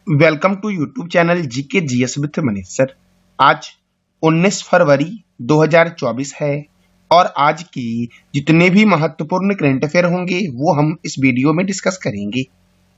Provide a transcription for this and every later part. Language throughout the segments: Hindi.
Welcome to YouTube channel GK GS with Manish sir. आज 19 फरवरी 2024 है और आज की जितने भी महत्वपूर्ण करंट अफेयर होंगे वो हम इस वीडियो में डिस्कस करेंगे।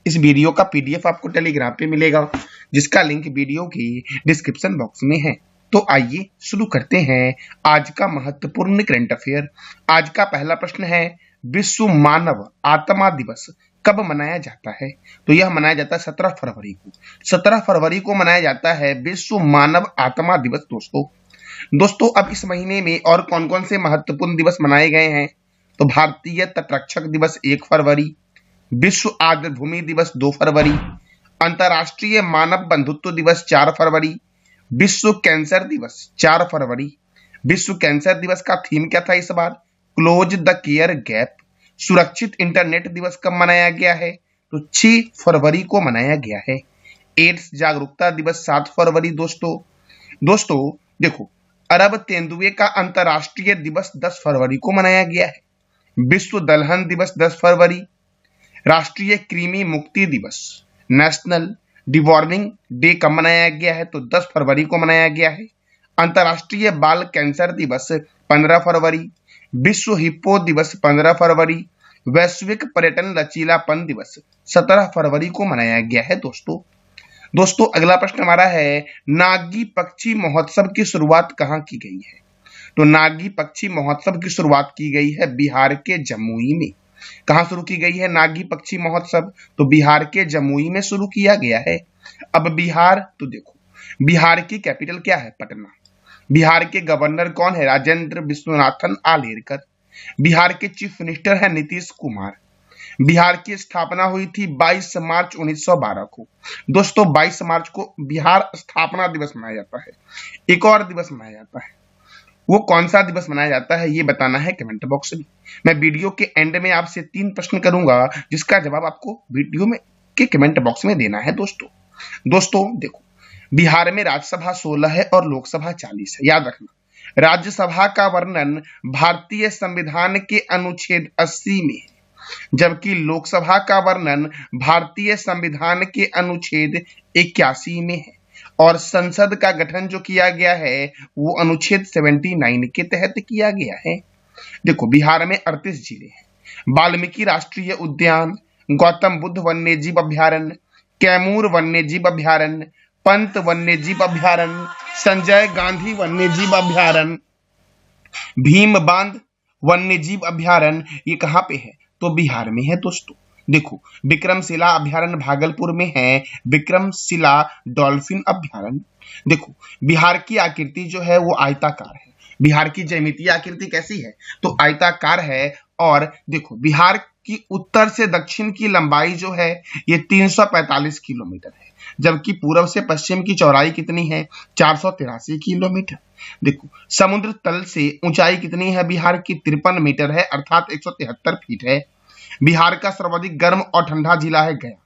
इस वीडियो का पीडीएफ आपको टेलीग्राम पे मिलेगा, जिसका लिंक वीडियो की डिस्क्रिप्शन बॉक्स में है। तो आइए शुरू करते हैं आज का महत्वपूर्ण करंट अफेयर। आज का पहला प्रश्न है, विश्व मानव आत्मा दिवस कब मनाया जाता है? तो यह मनाया जाता है 17 फरवरी को। 17 फरवरी को मनाया जाता है विश्व मानव आत्मा दिवस। दोस्तों अब इस महीने में और कौन कौन से महत्वपूर्ण दिवस मनाए गए हैं? तो भारतीय तटरक्षक दिवस 1 फरवरी, विश्व आर्द्रभूमि दिवस 2 फरवरी, अंतर्राष्ट्रीय मानव बंधुत्व दिवस 4 फरवरी, विश्व कैंसर दिवस 4 फरवरी। विश्व कैंसर दिवस का थीम क्या था इस बार? Close the care gap. सुरक्षित इंटरनेट दिवस कब मनाया गया है? तो 6 फरवरी को मनाया गया है। एड्स जागरूकता दिवस 7 फरवरी। दोस्तों देखो, अरब तेंदुए का अंतरराष्ट्रीय दिवस 10 फरवरी को मनाया गया है। विश्व दलहन दिवस 10 फरवरी। राष्ट्रीय कृमि मुक्ति दिवस नेशनल डिवॉर्मिंग डे कब मनाया गया है? तो 10 फरवरी को मनाया गया है। अंतरराष्ट्रीय बाल कैंसर दिवस 15 फरवरी। विश्व हिप्पो दिवस 15 फरवरी। वैश्विक पर्यटन लचीलापन दिवस 17 फरवरी को मनाया गया है। दोस्तों अगला प्रश्न हमारा है, नागी पक्षी महोत्सव की शुरुआत कहाँ की गई है? तो नागी पक्षी महोत्सव की शुरुआत की गई है बिहार के जमुई में। कहाँ शुरू की गई है नागी पक्षी महोत्सव? तो बिहार के जमुई में शुरू किया गया है। अब बिहार, तो देखो बिहार की कैपिटल क्या है? पटना। बिहार के गवर्नर कौन है? राजेंद्र विश्वनाथन आलेरकर। बिहार के चीफ मिनिस्टर है नीतीश कुमार। बिहार की स्थापना हुई थी 22 मार्च 1912 को। दोस्तों 22 मार्च को बिहार स्थापना दिवस मनाया जाता है। एक और दिवस मनाया जाता है, वो कौन सा दिवस मनाया जाता है ये बताना है कमेंट बॉक्स में। मैं वीडियो के एंड में आपसे 3 प्रश्न करूंगा, जिसका जवाब आपको वीडियो में के कमेंट बॉक्स में देना है। दोस्तों देखो, बिहार में राज्यसभा 16 है और लोकसभा 40 है। याद रखना, राज्यसभा का वर्णन भारतीय संविधान के अनुच्छेद 80 में है, जबकि लोकसभा का वर्णन भारतीय संविधान के अनुच्छेद 81 में है। और संसद का गठन जो किया गया है वो अनुच्छेद 79 के तहत किया गया है। देखो बिहार में 38 जिले हैं। वाल्मीकि राष्ट्रीय उद्यान, गौतम बुद्ध वन्यजीव अभ्यारण्य, कैमूर वन्यजीव अभ्यारण्य, पंत वन्यजीव अभ्यारण्य, संजय गांधी वन्यजीव अभ्यारण्य, भीम बांध वन्यजीव अभ्यारण्य, ये कहाँ पे है? तो बिहार में है। दोस्तों देखो, विक्रमशिला अभ्यारण्य भागलपुर में है, विक्रमशिला डॉल्फिन अभ्यारण्य। देखो बिहार की आकृति जो है वो आयताकार है। बिहार की ज्यामितीय आकृति कैसी है? तो आयताकार है। और देखो बिहार की उत्तर से दक्षिण की लंबाई जो है ये 345 किलोमीटर है, जबकि पूर्व से पश्चिम की चौड़ाई कितनी है? 483 किलोमीटर। देखो समुद्र तल से ऊंचाई कितनी है बिहार की? 53 मीटर है, अर्थात 173 फीट है। बिहार का सर्वाधिक गर्म और ठंडा जिला है गया।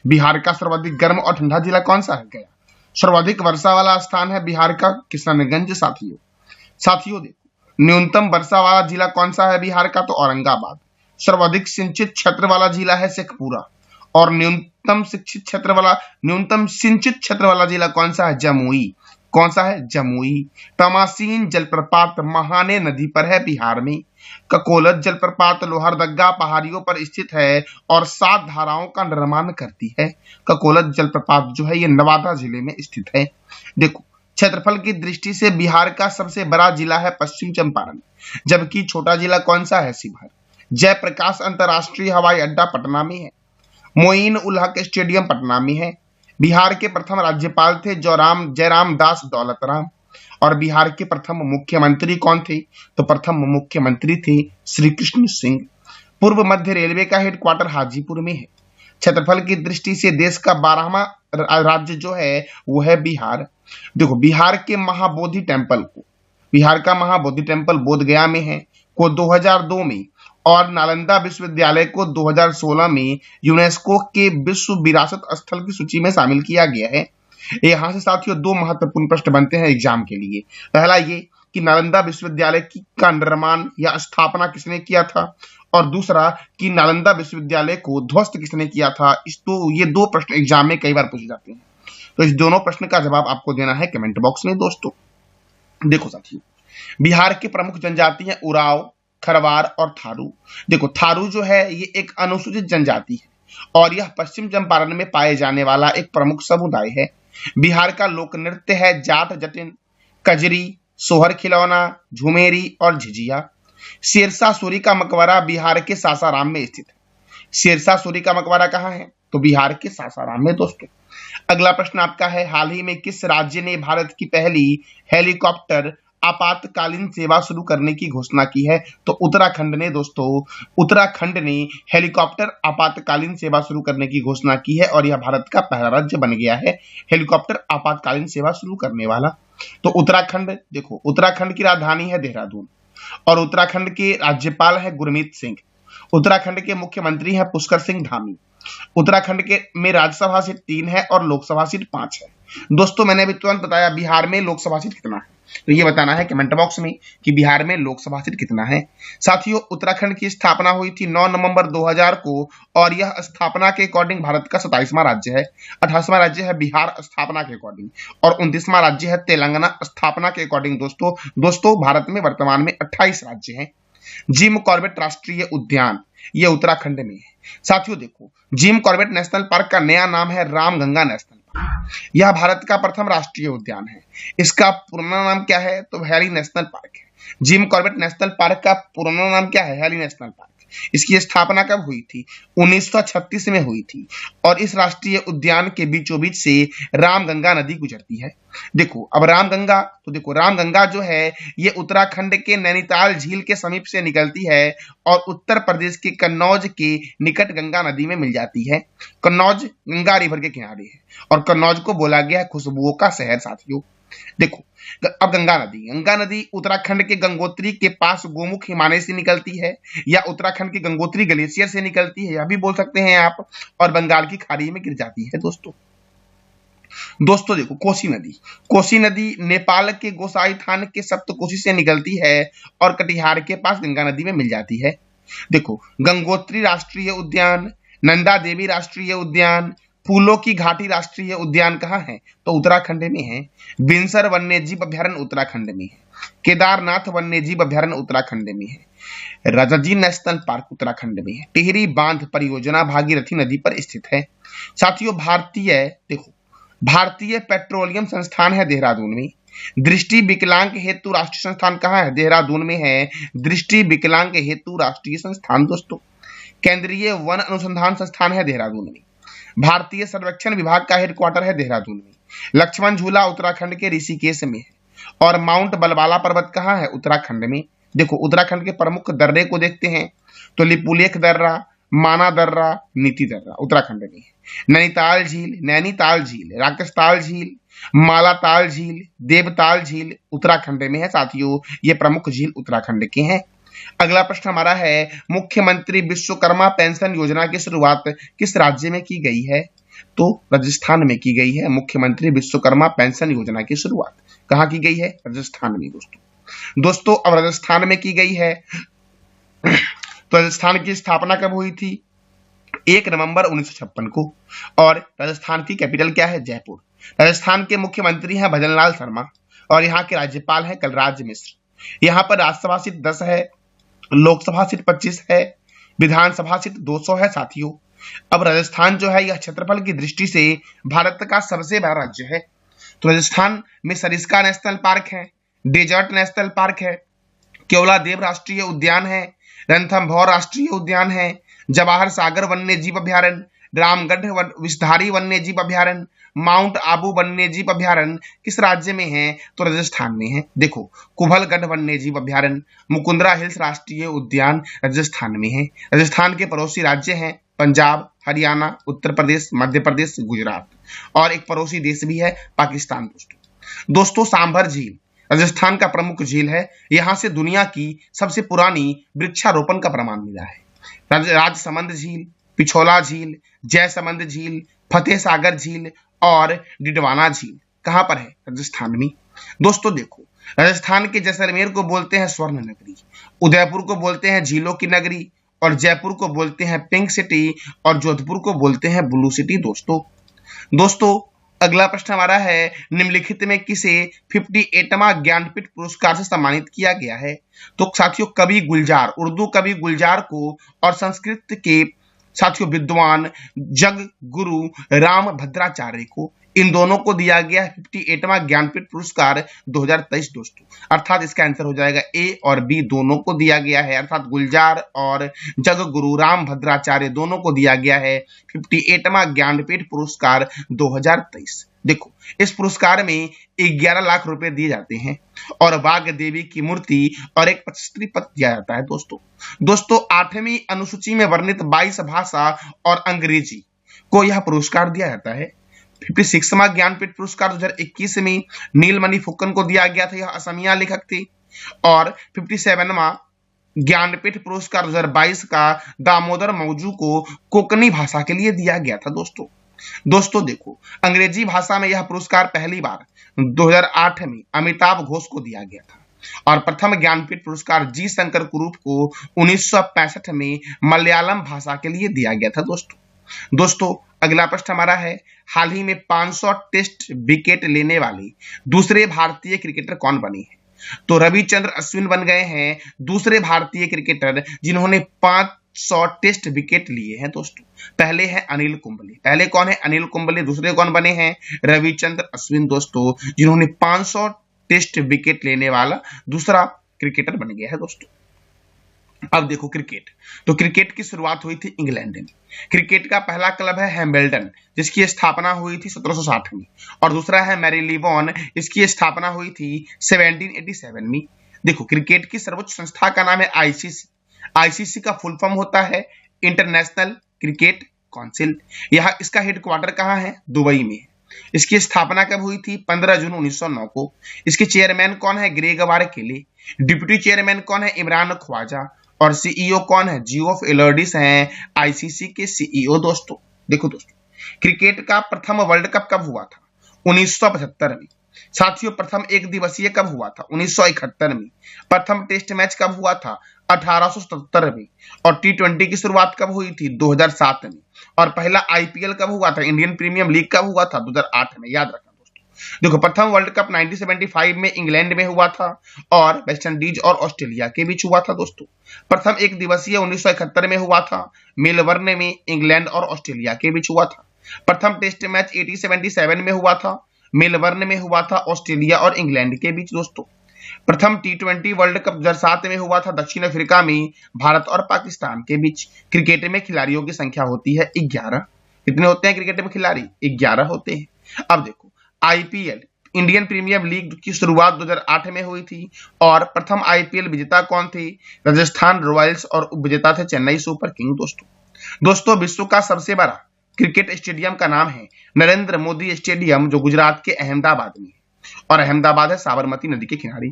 बिहार का सर्वाधिक गर्म और ठंडा जिला कौन सा है? गया। सर्वाधिक वर्षा वाला स्थान है बिहार का किशनगंज। साथियों देखो, न्यूनतम वर्षा वाला जिला कौन सा है बिहार का? तो औरंगाबाद। सर्वाधिक सिंचित क्षेत्र वाला जिला है शेखपुरा। और न्यूनतम सिंचित क्षेत्र वाला जिला कौन सा है? जमुई। कौन सा है? जमुई। तमासीन जलप्रपात महाने नदी पर है बिहार में। ककोलत जलप्रपात लोहरदगा पहाड़ियों पर स्थित है और 7 धाराओं का निर्माण करती है। ककोलत जलप्रपात जो है ये नवादा जिले में स्थित है। देखो क्षेत्रफल की दृष्टि से बिहार का सबसे बड़ा जिला है पश्चिम चंपारण, जबकि छोटा जिला कौन सा है? शिवहर। जयप्रकाश अंतरराष्ट्रीय हवाई अड्डा पटना में है। मोइन उल हक स्टेडियम पटना में है। बिहार के प्रथम राज्यपाल थे जयराम दास दौलतराम। और बिहार के प्रथम मुख्यमंत्री कौन थे? तो प्रथम मुख्यमंत्री थे श्री कृष्ण सिंह। पूर्व मध्य रेलवे का हेडक्वार्टर हाजीपुर में है। क्षेत्रफल की दृष्टि से देश का 12वां राज्य जो है वो है बिहार। देखो बिहार का महाबोधि टेम्पल बोध गया में है को 2002 में, और नालंदा विश्वविद्यालय को 2016 में यूनेस्को के विश्व विरासत स्थल की सूची में शामिल किया गया है। यहाँ से साथियों 2 महत्वपूर्ण प्रश्न बनते हैं एग्जाम के लिए। पहला ये कि नालंदा विश्वविद्यालय का निर्माण या स्थापना किसने किया था, और दूसरा कि नालंदा विश्वविद्यालय को ध्वस्त किसने किया था। ये 2 प्रश्न एग्जाम में कई बार पूछे जाते हैं। तो इस दोनों प्रश्न का जवाब आपको देना है कमेंट बॉक्स में दोस्तों। देखो साथियों, बिहार की प्रमुख जनजाति है उराव, खरवार और थारू। देखो थारू जो है ये एक अनुसूचित जनजाति है और यह पश्चिम चंपारण में पाए जाने वाला एक प्रमुख समुदाय है। बिहार का लोक नृत्य है जाट जटिन, कजरी, सोहर खिलौना, झुमेरी और झिझिया। शेरशाह सूरी का मकबरा बिहार के सासाराम में स्थित है। शेरशाह सूरी का मकबरा कहाँ है? तो बिहार के सासाराम में दोस्तों। अगला प्रश्न आपका है, हाल ही में किस राज्य ने भारत की पहली हेलीकॉप्टर आपातकालीन सेवा शुरू करने की घोषणा की है? तो उत्तराखंड ने दोस्तों, उत्तराखंड ने हेलीकॉप्टर आपातकालीन सेवा शुरू करने की घोषणा की है और यह भारत का पहला राज्य बन गया है हेलीकॉप्टर आपातकालीन सेवा शुरू करने वाला। तो उत्तराखंड, देखो उत्तराखंड की राजधानी है देहरादून और उत्तराखंड के राज्यपाल है गुरमीत सिंह। उत्तराखंड के मुख्यमंत्री हैं पुष्कर सिंह धामी। उत्तराखंड के में राज्यसभा सीट 3 है और लोकसभा सीट 5 है। दोस्तों मैंने अभी तुरंत बताया बिहार में लोकसभा सीट कितना है, तो ये बताना है कमेंट बॉक्स में कि बिहार में लोकसभा सीट कितना है। साथियों उत्तराखंड की स्थापना हुई थी 9 नवंबर 2000 को और यह स्थापना के अकॉर्डिंग भारत का 27वां राज्य है। 28वां राज्य है बिहार स्थापना के अकॉर्डिंग और 29वां राज्य है तेलंगाना स्थापना के अकॉर्डिंग। दोस्तों भारत में वर्तमान में 28 राज्य हैं। जिम कॉर्बेट राष्ट्रीय उद्यान ये उत्तराखंड में है। साथियों देखो, जिम कॉर्बेट नेशनल पार्क का नया नाम है रामगंगा नेशनल पार्क। यह भारत का प्रथम राष्ट्रीय उद्यान है। इसका पुराना नाम क्या है? तो हैली नेशनल पार्क है। जिम कॉर्बेट नेशनल पार्क का पुराना नाम क्या है? Hailey National Park. इसकी स्थापना कब हुई थी? 1936 में हुई थी और इस राष्ट्रीय उद्यान के बीचों बीच से रामगंगा नदी गुजरती है। देखो अब रामगंगा, तो देखो रामगंगा जो है ये उत्तराखंड के नैनीताल झील के समीप से निकलती है और उत्तर प्रदेश के कन्नौज के निकट गंगा नदी में मिल जाती है। कन्नौज गंगा रिवर के किनारे है और कन्नौज को बोला गया है खुशबुओं का शहर। साथियों देखो अब गंगा नदी उत्तराखंड के गंगोत्री के पास गोमुख हिमालय से निकलती है या उत्तराखंड के गंगोत्री ग्लेशियर से निकलती है, यह भी बोल सकते हैं आप, और बंगाल की खाड़ी में गिर जाती है। दोस्तों देखो कोसी नदी नेपाल के गोसाईथान के सप्तकोशी से निकलती है और कटिहार के पास गंगा नदी में मिल जाती है। देखो गंगोत्री राष्ट्रीय उद्यान, नंदा देवी राष्ट्रीय उद्यान, फूलों की घाटी राष्ट्रीय उद्यान कहाँ है? तो उत्तराखंड में है। बिनसर वन्यजीव अभयारण्य उत्तराखंड में है। केदारनाथ वन्यजीव अभयारण्य उत्तराखंड में है। राजाजी नेशनल पार्क उत्तराखंड में है। टिहरी बांध परियोजना भागीरथी नदी पर स्थित है। साथियों भारतीय पेट्रोलियम संस्थान है देहरादून में। दृष्टि विकलांग हेतु राष्ट्रीय संस्थान कहाँ है? देहरादून में है दृष्टि विकलांग हेतु राष्ट्रीय संस्थान। दोस्तों केंद्रीय वन अनुसंधान संस्थान है देहरादून में। भारतीय सर्वेक्षण विभाग का हेडक्वार्टर है देहरादून में। लक्ष्मण झूला उत्तराखंड के ऋषिकेश में है और माउंट बलवाला पर्वत कहाँ है? उत्तराखंड में। देखो उत्तराखंड के प्रमुख दर्रे को देखते हैं तो लिपुलेख दर्रा, माना दर्रा, नीति दर्रा उत्तराखंड में है। नैनीताल झील, राकेशताल झील, मालाताल झील, देवताल झील उत्तराखंड में है। साथियों ये प्रमुख झील उत्तराखंड के हैं। अगला प्रश्न हमारा है, मुख्यमंत्री विश्वकर्मा पेंशन योजना की शुरुआत किस राज्य में की गई है? तो राजस्थान में की गई है। मुख्यमंत्री विश्वकर्मा पेंशन योजना की शुरुआत कहाँ की गई है? राजस्थान में। दोस्तों अब राजस्थान में की गई है तो राजस्थान की स्थापना कब हुई थी? 1 नवंबर 1956 को और राजस्थान की कैपिटल क्या है? जयपुर। राजस्थान के मुख्यमंत्री हैं भजनलाल शर्मा और यहाँ के राज्यपाल हैं कलराज मिश्र। यहाँ पर राज्यसभा सीट 10 है, लोकसभा सीट 25 है, विधानसभा सीट 200 है। साथियों अब राजस्थान जो है यह क्षेत्रफल की दृष्टि से भारत का सबसे बड़ा राज्य है। तो राजस्थान में सरिस्का नेशनल पार्क है, डेजर्ट नेशनल पार्क है, केवलादेव राष्ट्रीय उद्यान है, रणथंभौर राष्ट्रीय उद्यान है, जवाहर सागर वन्यजीव अभयारण्य, रामगढ़ विषधारी वन्यजीव अभयारण्य, माउंट आबू वन्यजीव अभयारण्य किस राज्य में है? तो राजस्थान में है। देखो कुभलगढ़ वन्यजीव अभयारण्य, मुकुंदरा हिल्स राष्ट्रीय उद्यान राजस्थान में है। राजस्थान के पड़ोसी राज्य हैं पंजाब, हरियाणा, उत्तर प्रदेश, मध्य प्रदेश, गुजरात और एक पड़ोसी देश भी है पाकिस्तान। दोस्तों सांभर झील राजस्थान का प्रमुख झील है। यहाँ से दुनिया की सबसे पुरानी वृक्षारोपण का प्रमाण मिला है। राजसमंद झील, पिछोला झील, जयसमंद झील, फतेह सागर झील और डिडवाना झील कहाँ पर है? राजस्थान में। दोस्तों देखो राजस्थान के जैसलमेर को बोलते हैं स्वर्ण नगरी, उदयपुर को बोलते हैं झीलों की नगरी और जयपुर को बोलते हैं पिंक सिटी और जोधपुर को बोलते हैं ब्लू सिटी। दोस्तों अगला प्रश्न हमारा है, निम्नलिखित में किसे 58वां ज्ञानपीठ पुरस्कार से सम्मानित किया गया है? तो साथियों कवि गुलजार, उर्दू कवि गुलजार को और संस्कृत के साथियों विद्वान जग गुरु राम भद्राचार्य को, इन दोनों को दिया गया 58वां ज्ञानपीठ पुरस्कार 2023 दोस्तों। अर्थात इसका आंसर हो जाएगा ए और बी, दोनों को दिया गया है। अर्थात गुलजार और जग गुरु राम भद्राचार्य दोनों को दिया गया है 58वां ज्ञानपीठ पुरस्कार 2023। देखो इस पुरस्कार में 11 लाख रुपए दिए जाते हैं और बाघ देवी की मूर्ति और एक प्रशस्ति पत्र दिया जाता है दोस्तों 8वीं अनुसूची में वर्णित 22 भाषा और अंग्रेजी को यह पुरस्कार दिया जाता है। 56वां ज्ञानपीठ पुरस्कार 2021 में नीलमणि फुक्कन को दिया गया था, यह असमिया लेखक थे। और 57वां ज्ञानपीठ पुरस्कार 2022 का दामोदर मौजू को कोंकणी भाषा के लिए दिया गया था दोस्तों देखो अंग्रेजी भाषा में यह पुरस्कार पहली बार 2008 में अमिताभ घोष को दिया गया था और प्रथम ज्ञानपीठ पुरस्कार जी शंकर कुरूप को 1965 में मलयालम भाषा के लिए दिया गया था दोस्तों अगला प्रश्न हमारा है, हाल ही में 500 टेस्ट विकेट लेने वाले दूसरे भारतीय क्रिकेटर कौन बने हैं? तो रविचंद्र अश्विन बन गए हैं दूसरे भारतीय क्रिकेटर जिन्होंने 500 टेस्ट विकेट लिए हैं दोस्तों। पहले है अनिल कुंबले, पहले कौन है? अनिल कुंबले। दूसरे कौन बने हैं? रविचंद्र अश्विन दोस्तों, जिन्होंने 500 टेस्ट विकेट लेने वाला दूसरा क्रिकेटर बन गया है दोस्तों। अब देखो क्रिकेट, तो क्रिकेट की शुरुआत हुई थी इंग्लैंड में। क्रिकेट का पहला क्लब है हैम्बल्डन, जिसकी स्थापना हुई थी 1760 में, और दूसरा है मैरीलीबोन, इसकी स्थापना हुई थी 1787 में। देखो क्रिकेट की सर्वोच्च संस्था का नाम है आईसीसी। आईसीसी का फुल फॉर्म होता है इंटरनेशनल क्रिकेट काउंसिल। यह इसका हेडक्वार्टर कहाँ है? दुबई में। इसकी स्थापना कब हुई थी? 15 जून 1909 को। इसके चेयरमैन कौन है? ग्रेग वारकेले। डिप्टी चेयरमैन कौन है? इमरान ख्वाजा। और सीईओ कौन है? जियोफ एलर्डिस हैं आईसीसी के सीईओ दोस्तों। देखो दोस्तों क्रिकेट का प्रथम वर्ल्ड कप कब हुआ था? 1975 में। साथियों प्रथम एक दिवसीय कब हुआ था? 1971 में। प्रथम टेस्ट मैच कब हुआ था? 1877 में। और टी20 की शुरुआत कब हुई थी? 2007 में। और पहला आईपीएल कब हुआ था? इंडियन प्रीमियर लीग कब हुआ था? 2008 में। याद रखना दोस्तों। देखो प्रथम वर्ल्ड कप 1975 में इंग्लैंड में हुआ था और वेस्ट इंडीज और ऑस्ट्रेलिया के बीच हुआ था दोस्तों। प्रथम एक दिवसीय 1971 में हुआ था, मेलबर्न में इंग्लैंड और ऑस्ट्रेलिया के बीच हुआ था। प्रथम टेस्ट मैच 1877 में हुआ था, मेलबर्न में हुआ था, ऑस्ट्रेलिया और इंग्लैंड के बीच दोस्तों। प्रथम टी20 वर्ल्ड कप 2007 में हुआ था, दक्षिण अफ्रीका में भारत और पाकिस्तान के बीच। क्रिकेट में खिलाड़ियों की संख्या होती है 11। कितने होते हैं क्रिकेट में खिलाड़ी? 11 होते हैं। अब देखो आईपीएल इंडियन प्रीमियर लीग की शुरुआत 2008 में हुई थी और प्रथम आईपीएल विजेता कौन थे? राजस्थान रॉयल्स और उपविजेता थे चेन्नई सुपर किंग दोस्तों विश्व का सबसे बड़ा क्रिकेट स्टेडियम का नाम है नरेंद्र मोदी स्टेडियम, जो गुजरात के अहमदाबाद में है और अहमदाबाद है साबरमती नदी के किनारे।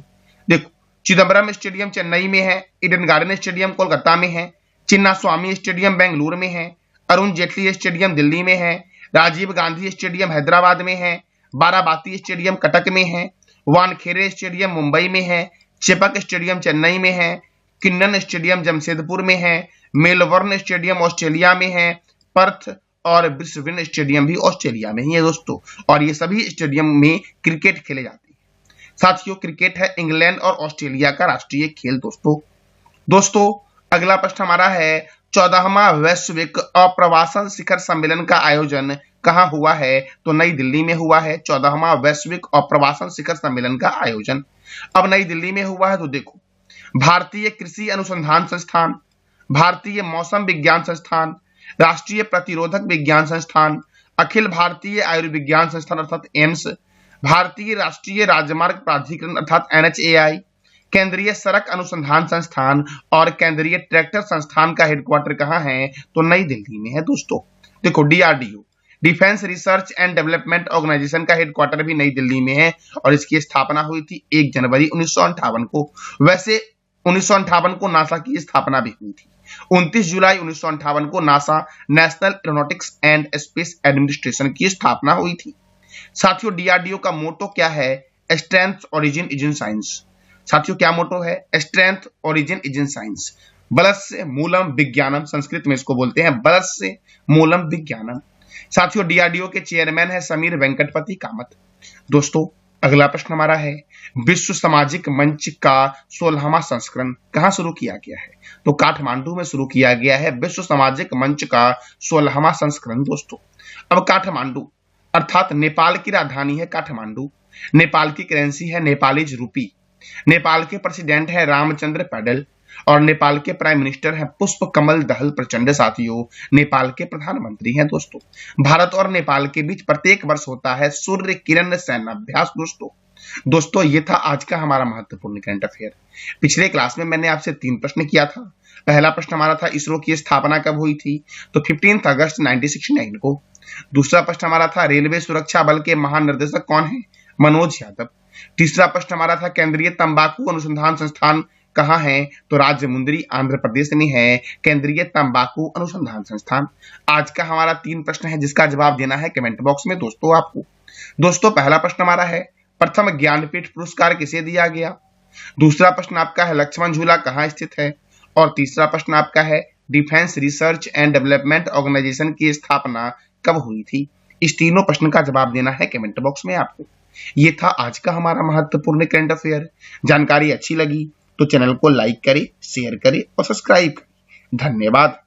देखो चिदम्बरम स्टेडियम चेन्नई में है, ईडन गार्डन स्टेडियम कोलकाता में है, चिन्ना स्वामी स्टेडियम बेंगलुरु में है, अरुण जेटली स्टेडियम दिल्ली में है, राजीव गांधी स्टेडियम हैदराबाद में है, बाराबाती स्टेडियम कटक में है, वानखेड़े स्टेडियम मुंबई में है, चेपक स्टेडियम चेन्नई में है, किन्नन स्टेडियम जमशेदपुर में है, मेलबर्न स्टेडियम ऑस्ट्रेलिया में है, पर्थ और ब्रिस्बेन स्टेडियम भी ऑस्ट्रेलिया में ही है दोस्तों। और ये सभी स्टेडियम में क्रिकेट खेले जाते हैं। साथियों क्रिकेट है इंग्लैंड और ऑस्ट्रेलिया का राष्ट्रीय खेल दोस्तों अगला प्रश्न हमारा है, 14वां वैश्विक अप्रवासन शिखर सम्मेलन का आयोजन कहाँ हुआ है? तो नई दिल्ली में हुआ है 14वां वैश्विक अप्रवासन शिखर सम्मेलन का आयोजन। अब नई दिल्ली में हुआ है तो देखो भारतीय कृषि अनुसंधान संस्थान, भारतीय मौसम विज्ञान संस्थान, राष्ट्रीय प्रतिरोधक विज्ञान संस्थान, अखिल भारतीय आयुर्विज्ञान संस्थान अर्थात एम्स, भारतीय राष्ट्रीय राजमार्ग प्राधिकरण अर्थात एनएचएआई, केंद्रीय सड़क अनुसंधान संस्थान और केंद्रीय ट्रैक्टर संस्थान का हेडक्वार्टर कहाँ है? तो नई दिल्ली में है दोस्तों। देखो DRDO Defence Research and Development Organisation का हेडक्वार्टर भी नई दिल्ली में है और इसकी स्थापना हुई थी 1 जनवरी 1958 को। वैसे 1958 को नासा की स्थापना भी हुई थी। 29 जुलाई 1958 को NASA national aeronautics and space administration की स्थापना हुई थी। साथियों डीआरडीओ का मोटो क्या है? Strength origin is in science. साथियों क्या मोटो है? Strength origin is in science. बलस्य मूलम विज्ञानम, संस्कृत में इसको बोलते हैं बलस्य मूलम विज्ञानम। साथियों, डीआरडीओ के चेयरमैन है समीर वेंकटपति कामत। दोस्तों, अगला प्रश्न हमारा है, विश्व सामाजिक मंच का 16वां संस्करण कहां शुरू किया गया है? तो काठमांडू में शुरू किया गया है विश्व सामाजिक मंच का 16वां संस्करण। दोस्तों, अब काठमांडू अर्थात नेपाल की राजधानी है काठमांडू। नेपाल की करेंसी है नेपालीज रूपी। नेपाल के प्रेसिडेंट है रामचंद्र पौडेल और नेपाल के प्राइम मिनिस्टर हैं पुष्प कमल दहल प्रचंड। साथियों, नेपाल के प्रधानमंत्री हैं। दोस्तों, भारत और नेपाल के बीच प्रत्येक वर्ष होता है सूर्य किरण सैन्याभ्यास। दोस्तों, ये था आज का हमारा महत्वपूर्ण करंट अफेयर। पिछले क्लास में मैंने आपसे 3 प्रश्न किया था। पहला प्रश्न हमारा था, इसरो की स्थापना कब हुई थी? तो 15 अगस्त 1969 को। दूसरा प्रश्न हमारा था, रेलवे सुरक्षा बल के महानिर्देशक कौन है? मनोज यादव। तीसरा प्रश्न हमारा था, केंद्रीय तंबाकू अनुसंधान संस्थान कहाँ है? तो राजमुंद्री आंध्र प्रदेश में है केंद्रीय तंबाकू अनुसंधान संस्थान। आज का हमारा 3 प्रश्न है जिसका जवाब देना है कमेंट बॉक्स में दोस्तों आपको। दोस्तों, पहला प्रश्न हमारा है, प्रथम ज्ञानपीठ पुरस्कार किसे दिया गया? दूसरा प्रश्न आपका है, लक्ष्मण झूला कहाँ स्थित है? और तीसरा प्रश्न आपका है, Defence Research and Development Organisation की स्थापना कब हुई थी? इस तीनों प्रश्न का जवाब देना है कमेंट बॉक्स में आपको। ये था आज का हमारा महत्वपूर्ण करंट अफेयर। जानकारी अच्छी लगी तो चैनल को लाइक करें, शेयर करें और सब्सक्राइब करें। धन्यवाद।